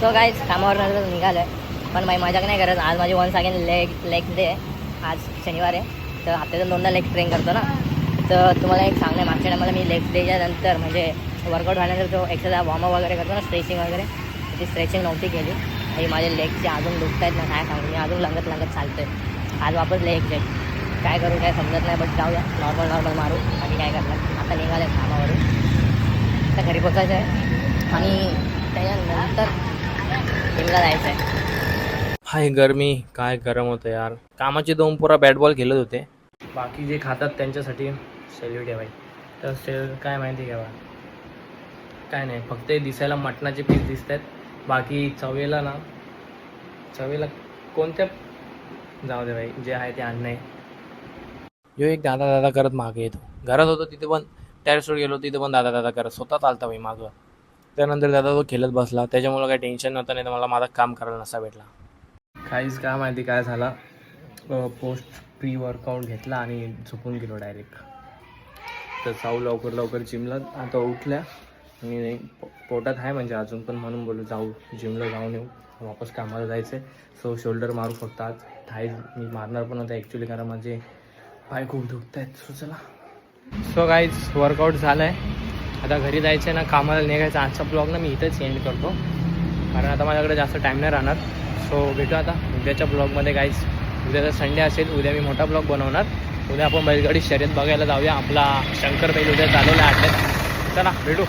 So guys कामावर निघालो आहे, पण माझी मजाक नाही करत. आज माझी वन्स अगेन लेग डे आहे. आज शनिवार आहे, तर हप्त्यातून 2दा लेग ट्रेन करतो ना. तर तुम्हाला एक सांगणं, मागच्या टायमाला मी लेग डेच्या नंतर म्हणजे वर्कआउट झाल्यानंतर तो एक्सरसाइज वॉर्मअप वगैरे करतो ना, स्ट्रेचिंग वगैरे, ती स्ट्रेचिंग नव्हती केली आणि माझे लेगचे अजून दुखत आहेत ना, काय सांगू. मी अजून लंगत चालतो आहे. आज वापस लेग डे, काय करू काय समजत नाही. बट जाऊया, नॉर्मल मारू आणि काय करणार. आता निघाले कामावरून, आता घरी बघायचं आहे आणि त्याच्यानंतर जिमला जायचं आहे. हाय गरमी, काय गरम होतं यार. कामाचे 2 पोरा बॅट बॉल खेळत होते. बाकी जे खातात त्यांच्यासाठी सेल्यूट आहे भाई. तर काय माहिती घ्यावा, काय नाही, फक्त दिसायला मटणाचे पीस दिसत आहेत. बाकी चवीला कोणत्या जाऊ दे भाई, जे आहे ते अन्न आहे. यो एक दादा करत मागे येतो. घरात होतो तिथे पण, टेरेसवर गेलो तिथे पण दादा करत स्वतः चालता भाई मागं. त्यानंतर दादा तो खेळत बसला, त्याच्यामुळं काही टेन्शन नव्हतं. नाही तर मला माझं काम करायला नसा भेटला. काहीच काय माहिती काय झाला, पोस्ट प्री वर्कआउट घेतला आणि झोपून गेलो डायरेक्ट. तर जाऊ लवकर जिमला. आता उठल्या आणि पोटात आहे म्हणजे अजून पण, म्हणून बोलू जाऊ जिमला जाऊन येऊ, वापस कामाला जायचं आहे. सो शोल्डर मारू फक्त आज. थाईज मी मारणार पण होता ॲक्च्युली, कारण माझे पाय खूप दुखत आहेत. सो चला. सो गाईज वर्कआउट झालं आहे, आता घरी जायचं आहे ना, कामाला निघायचं. आजचा ब्लॉग ना मी इथंच एंड करतो, कारण आता माझ्याकडे जास्त टाईम नाही राहणार. सो भेटू आता उद्याच्या ब्लॉगमध्ये गाईज. उद्याचा संडे असेल, उद्या मी मोठा ब्लॉग बनवणार. उद्या आपण बैलगाडी शर्यत बघायला जाऊया. आपला शंकर बैल उद्या चालवला आठवड्यात. चला भेटू.